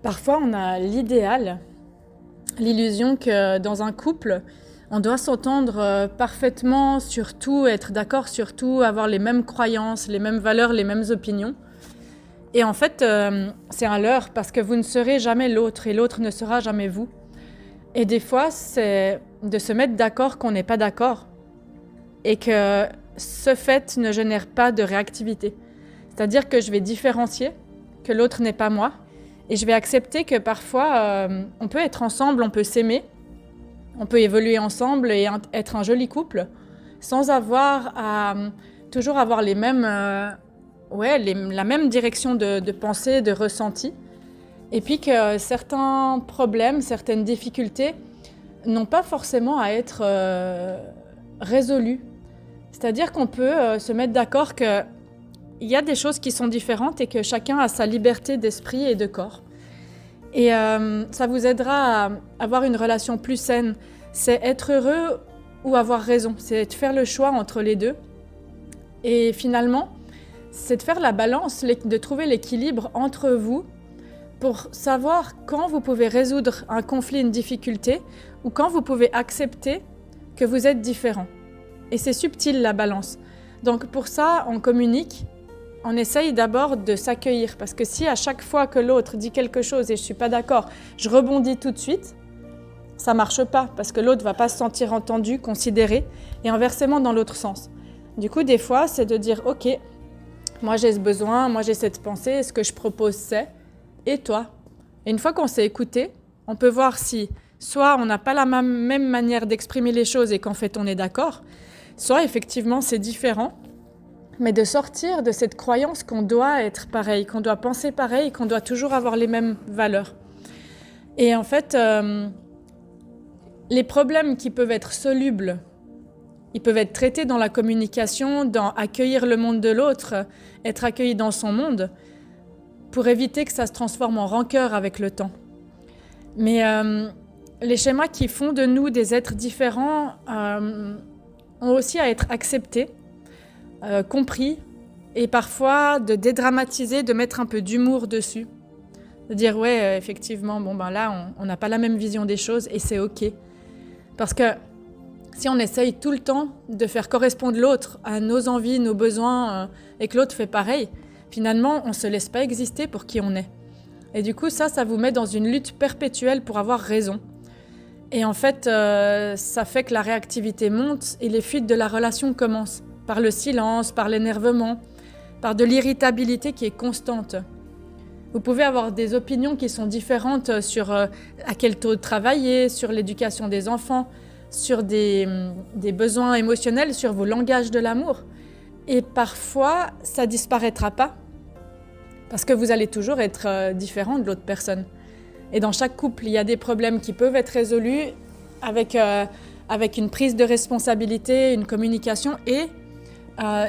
Parfois, on a l'idéal, l'illusion que dans un couple, on doit s'entendre parfaitement sur tout, être d'accord sur tout, avoir les mêmes croyances, les mêmes valeurs, les mêmes opinions. Et en fait, c'est un leurre parce que vous ne serez jamais l'autre et l'autre ne sera jamais vous. Et des fois, c'est de se mettre d'accord qu'on n'est pas d'accord et que ce fait ne génère pas de réactivité. C'est-à-dire que je vais différencier, que l'autre n'est pas moi, et je vais accepter que parfois, on peut être ensemble, on peut s'aimer, on peut évoluer ensemble et être un joli couple, sans avoir à toujours avoir les mêmes, la même direction de pensée, de ressenti. Et puis que certains problèmes, certaines difficultés n'ont pas forcément à être résolus. C'est-à-dire qu'on peut se mettre d'accord qu'il y a des choses qui sont différentes et que chacun a sa liberté d'esprit et de corps. Et ça vous aidera à avoir une relation plus saine. C'est être heureux ou avoir raison. C'est de faire le choix entre les deux. Et finalement, c'est de faire la balance, de trouver l'équilibre entre vous pour savoir quand vous pouvez résoudre un conflit, une difficulté, ou quand vous pouvez accepter que vous êtes différents. Et c'est subtil la balance. Donc pour ça, on communique, on essaye d'abord de s'accueillir. Parce que si à chaque fois que l'autre dit quelque chose et je ne suis pas d'accord, je rebondis tout de suite, ça ne marche pas. Parce que l'autre ne va pas se sentir entendu, considéré, et inversement dans l'autre sens. Du coup, des fois, c'est de dire « Ok, moi j'ai ce besoin, moi j'ai cette pensée, ce que je propose c'est, et toi ?» Et une fois qu'on s'est écouté, on peut voir si soit on n'a pas la même manière d'exprimer les choses et qu'en fait on est d'accord, soit effectivement c'est différent, mais de sortir de cette croyance qu'on doit être pareil, qu'on doit penser pareil, qu'on doit toujours avoir les mêmes valeurs. Et en fait, les problèmes qui peuvent être solubles, ils peuvent être traités dans la communication, dans accueillir le monde de l'autre, être accueilli dans son monde, pour éviter que ça se transforme en rancœur avec le temps. Mais les schémas qui font de nous des êtres différents ont aussi à être acceptés, compris, et parfois de dédramatiser, de mettre un peu d'humour dessus. De dire ouais, effectivement, là, on n'a pas la même vision des choses et c'est ok. Parce que si on essaye tout le temps de faire correspondre l'autre à nos envies, nos besoins, et que l'autre fait pareil, finalement, on ne se laisse pas exister pour qui on est. Et du coup, ça vous met dans une lutte perpétuelle pour avoir raison. Et en fait, ça fait que la réactivité monte et les fuites de la relation commencent. Par le silence, par l'énervement, par de l'irritabilité qui est constante. Vous pouvez avoir des opinions qui sont différentes sur à quel taux travailler, sur l'éducation des enfants, sur des besoins émotionnels, sur vos langages de l'amour. Et parfois, ça ne disparaîtra pas, parce que vous allez toujours être différent de l'autre personne. Et dans chaque couple, il y a des problèmes qui peuvent être résolus avec une prise de responsabilité, une communication et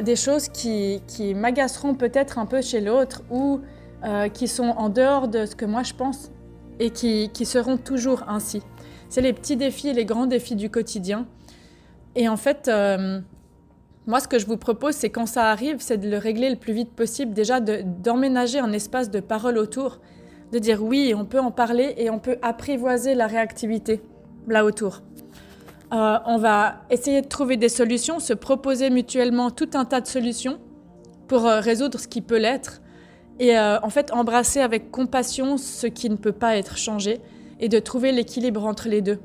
des choses qui m'agaceront peut-être un peu chez l'autre ou qui sont en dehors de ce que moi je pense et qui seront toujours ainsi. C'est les petits défis et les grands défis du quotidien. Et en fait, moi ce que je vous propose, c'est quand ça arrive, c'est de le régler le plus vite possible. Déjà d'emménager un espace de parole autour, de dire oui, on peut en parler et on peut apprivoiser la réactivité là autour. On va essayer de trouver des solutions, se proposer mutuellement tout un tas de solutions pour résoudre ce qui peut l'être et en fait embrasser avec compassion ce qui ne peut pas être changé et de trouver l'équilibre entre les deux.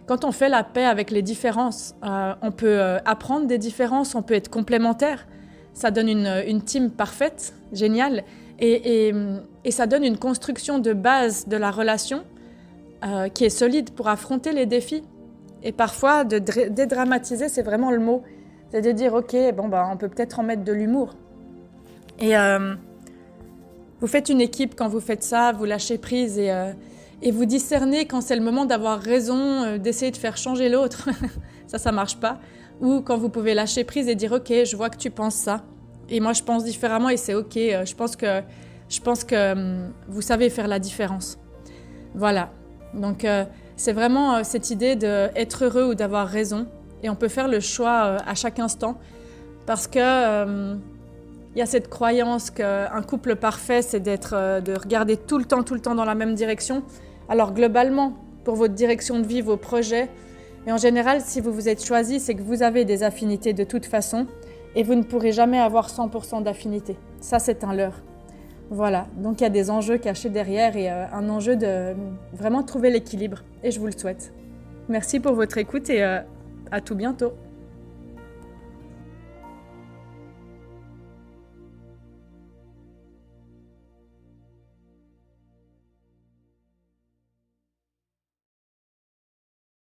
Quand on fait la paix avec les différences, on peut apprendre des différences, on peut être complémentaires. Ça donne une team parfaite, géniale, et ça donne une construction de base de la relation qui est solide pour affronter les défis. Et parfois, de dédramatiser, c'est vraiment le mot. C'est de dire, ok, on peut peut-être en mettre de l'humour. Et vous faites une équipe quand vous faites ça, vous lâchez prise et vous discernez quand c'est le moment d'avoir raison, d'essayer de faire changer l'autre. Ça marche pas. Ou quand vous pouvez lâcher prise et dire, ok, je vois que tu penses ça. Et moi, je pense différemment et c'est ok. Je pense que vous savez faire la différence. Voilà. Donc, c'est vraiment cette idée d'être heureux ou d'avoir raison. Et on peut faire le choix à chaque instant. Parce que Il y a cette croyance qu'un couple parfait, c'est de regarder tout le temps dans la même direction. Alors globalement, pour votre direction de vie, vos projets, et en général, si vous vous êtes choisi, c'est que vous avez des affinités de toute façon et vous ne pourrez jamais avoir 100% d'affinités. Ça, c'est un leurre. Voilà, donc il y a des enjeux cachés derrière et un enjeu de vraiment trouver l'équilibre. Et je vous le souhaite. Merci pour votre écoute et à tout bientôt.